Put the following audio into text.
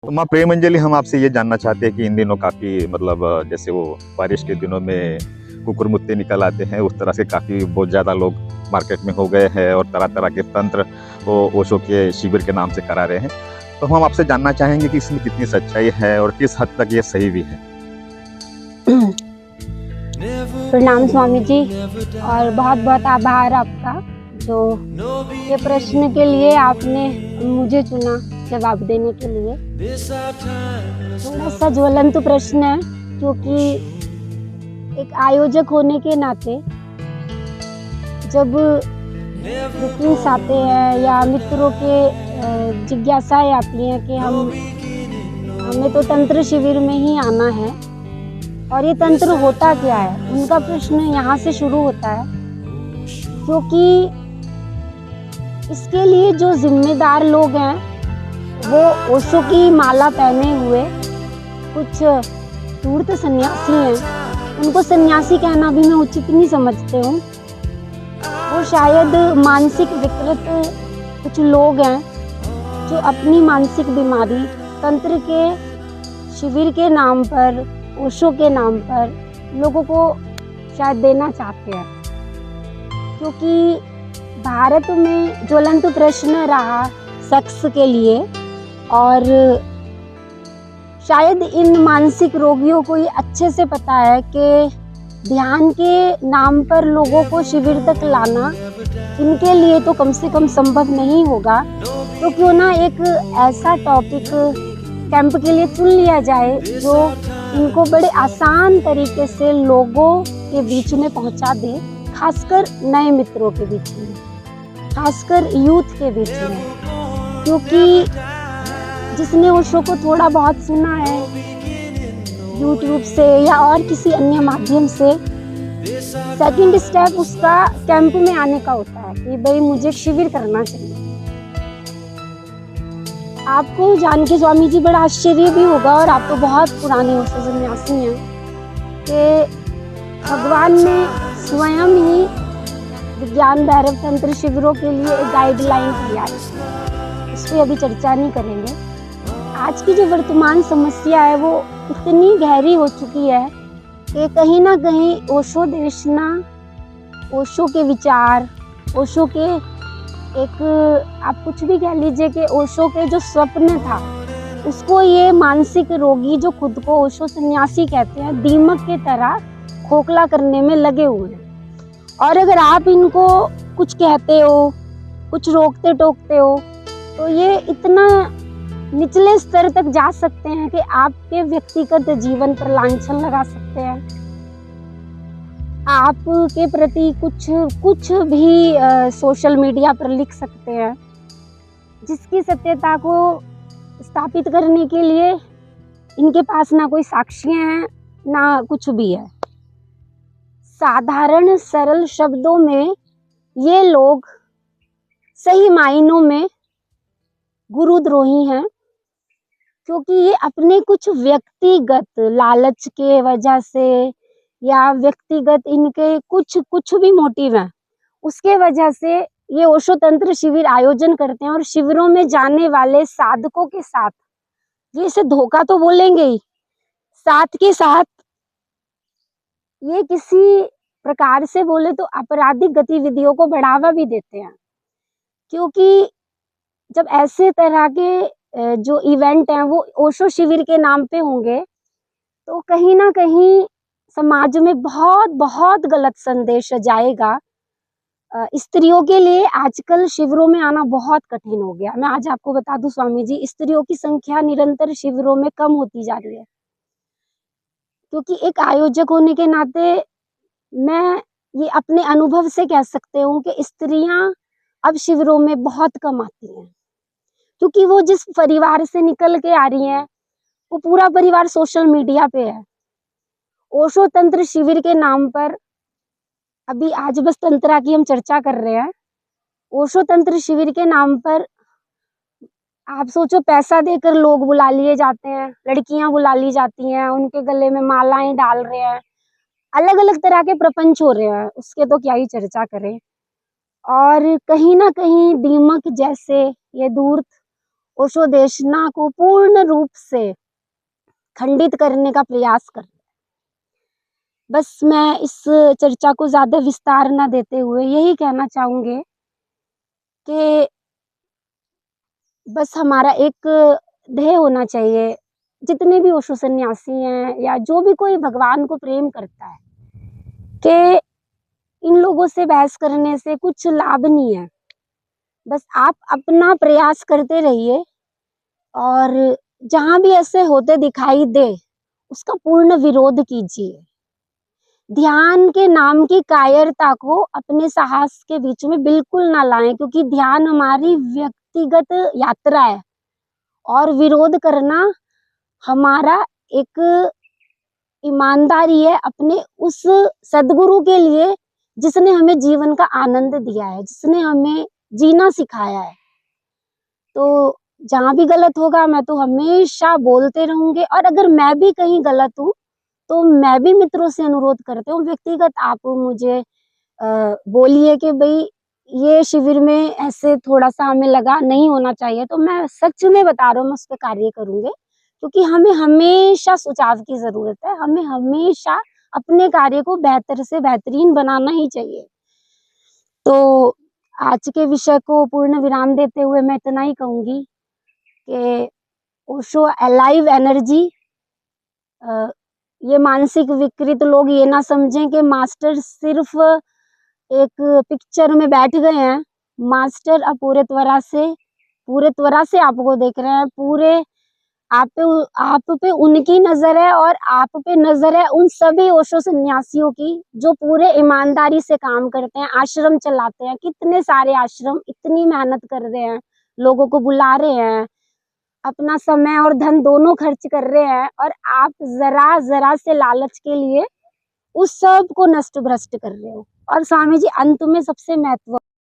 तो माँ प्रेम अंजलि, हम आपसे ये जानना चाहते हैं कि इन दिनों काफ़ी मतलब जैसे वो बारिश के दिनों में कुकुर मुत्ते निकल आते हैं, उस तरह से काफ़ी बहुत ज़्यादा लोग मार्केट में हो गए हैं और तरह तरह के तंत्र वो ओशो के शिविर के नाम से करा रहे हैं। तो हम आपसे जानना चाहेंगे कि इसमें कितनी सच्चाई है और किस हद तक ये सही भी है। प्रणाम स्वामी जी, और बहुत बहुत आभार आपका जो ये प्रश्न के लिए आपने मुझे चुना जवाब देने के लिए। थोड़ा सा ज्वलंत प्रश्न है, क्योंकि एक आयोजक होने के नाते जब बुकिंग्स आते हैं या मित्रों के जिज्ञासाएं आती हैं कि हमें तो तंत्र शिविर में ही आना है और ये तंत्र होता क्या है, उनका प्रश्न यहाँ से शुरू होता है। क्योंकि इसके लिए जो जिम्मेदार लोग हैं वो ओशो की माला पहने हुए कुछ धूर्त सन्यासी हैं। उनको सन्यासी कहना भी मैं उचित नहीं समझती हूँ। वो शायद मानसिक विकृत कुछ लोग हैं जो अपनी मानसिक बीमारी तंत्र के शिविर के नाम पर, ओशो के नाम पर लोगों को शायद देना चाहते हैं। क्योंकि भारत में ज्वलंत प्रश्न रहा सेक्स के लिए, और शायद इन मानसिक रोगियों को ये अच्छे से पता है कि ध्यान के नाम पर लोगों को शिविर तक लाना इनके लिए तो कम से कम संभव नहीं होगा। तो क्यों ना एक ऐसा टॉपिक कैंप के लिए चुन लिया जाए जो इनको बड़े आसान तरीके से लोगों के बीच में पहुंचा दे, खासकर नए मित्रों के बीच में, खासकर यूथ के बीच में। क्योंकि जिसने ओशो को थोड़ा बहुत सुना है यूट्यूब से या और किसी अन्य माध्यम से, सेकंड स्टेप उसका कैंप में आने का होता है कि भाई मुझे शिविर करना चाहिए। आपको जान के स्वामी जी बड़ा आश्चर्य भी होगा, और आप तो बहुत पुराने ओशो सन्यासी हैं, कि भगवान ने स्वयं ही विज्ञान भैरव तंत्र शिविरों के लिए एक गाइडलाइन दिया है। इस पर अभी चर्चा नहीं करेंगे। आज की जो वर्तमान समस्या है वो इतनी गहरी हो चुकी है कि कहीं ना कहीं ओशो देशना, ओशो के विचार, ओशो के एक आप कुछ भी कह लीजिए कि ओशो के जो स्वप्न था उसको ये मानसिक रोगी जो खुद को ओशो सन्यासी कहते हैं, दीमक के तरह खोखला करने में लगे हुए हैं। और अगर आप इनको कुछ कहते हो, कुछ रोकते टोकते हो, तो ये इतना निचले स्तर तक जा सकते हैं कि आपके व्यक्तिगत जीवन पर लांछन लगा सकते हैं। आपके प्रति कुछ भी सोशल मीडिया पर लिख सकते हैं, जिसकी सत्यता को स्थापित करने के लिए इनके पास ना कोई साक्ष्य हैं ना कुछ भी है। साधारण सरल शब्दों में ये लोग सही मायनों में गुरुद्रोही हैं, क्योंकि ये अपने कुछ व्यक्तिगत लालच के वजह से या व्यक्तिगत इनके कुछ भी मोटिव हैं, उसके वजह से ये ओशो तंत्र शिविर आयोजन करते हैं। और शिविरों में जाने वाले साधकों के साथ ये इसे धोखा तो बोलेंगे ही, साथ के साथ ये किसी प्रकार से बोले तो आपराधिक गतिविधियों को बढ़ावा भी देते हैं। क्योंकि जब ऐसे तरह के जो इवेंट हैं वो ओशो शिविर के नाम पे होंगे, तो कहीं ना कहीं समाज में बहुत बहुत गलत संदेश जाएगा। स्त्रियों के लिए आजकल शिविरों में आना बहुत कठिन हो गया। मैं आज आपको बता दूं स्वामी जी, स्त्रियों की संख्या निरंतर शिविरों में कम होती जा रही है। क्योंकि एक आयोजक होने के नाते मैं ये अपने अनुभव से कह सकते हूँ कि स्त्रियां अब शिविरों में बहुत कम आती हैं। क्योंकि वो जिस परिवार से निकल के आ रही हैं, वो पूरा परिवार सोशल मीडिया पे है। ओशो तंत्र शिविर के नाम पर, अभी आज बस तंत्रा की हम चर्चा कर रहे हैं, ओशो तंत्र शिविर के नाम पर आप सोचो पैसा देकर लोग बुला लिए जाते हैं, लड़कियां बुला ली जाती हैं, उनके गले में मालाएं डाल रहे हैं, अलग अलग तरह के प्रपंच हो रहे हैं, उसके तो क्या ही चर्चा करें। और कहीं ना कहीं दीमक जैसे ये धूर्त ओशो देशना को पूर्ण रूप से खंडित करने का प्रयास कर रहे हैं। बस मैं इस चर्चा को ज्यादा विस्तार न देते हुए यही कहना चाहूंगी कि बस हमारा एक ध्येय होना चाहिए, जितने भी ओशो सन्यासी हैं या जो भी कोई भगवान को प्रेम करता है, कि इन लोगों से बहस करने से कुछ लाभ नहीं है। बस आप अपना प्रयास करते रहिए और जहां भी ऐसे होते दिखाई दे उसका पूर्ण विरोध कीजिए। ध्यान के नाम की कायरता को अपने साहस के बीच में बिल्कुल ना लाएं, क्योंकि ध्यान हमारी व्यक्तिगत यात्रा है और विरोध करना हमारा एक ईमानदारी है अपने उस सदगुरु के लिए जिसने हमें जीवन का आनंद दिया है, जिसने हमें जीना सिखाया है। तो जहां भी गलत होगा मैं तो हमेशा बोलते रहूंगी, और अगर मैं भी कहीं गलत हूँ तो मैं भी मित्रों से अनुरोध करती हूँ, व्यक्तिगत आप मुझे बोलिए कि भाई ये शिविर में ऐसे थोड़ा सा हमें लगा नहीं होना चाहिए, तो मैं सच में बता रहा हूँ मैं उस पर कार्य करूंगी, क्योंकि हमें हमेशा सुझाव की जरूरत है। हमें हमेशा अपने कार्य को बेहतर से बेहतरीन बनाना ही चाहिए। तो आज के विषय को पूर्ण विराम देते हुए मैं इतना ही कहूंगी कि ओशो अलाइव एनर्जी, ये मानसिक विकृत लोग ये ना समझें कि मास्टर सिर्फ एक पिक्चर में बैठ गए हैं। मास्टर अब पूरे त्वरा से आपको देख रहे हैं, पूरे आप पे उनकी नजर है और आप पे नजर है उन सभी ओशो सन्यासियों की जो पूरे ईमानदारी से काम करते हैं, आश्रम चलाते हैं। कितने सारे आश्रम इतनी मेहनत कर रहे हैं, लोगों को बुला रहे हैं, अपना समय और धन दोनों खर्च कर रहे हैं, और आप जरा से लालच के लिए उस सब को नष्ट भ्रष्ट कर रहे हो। और स्वामी जी अंत में सबसे महत्व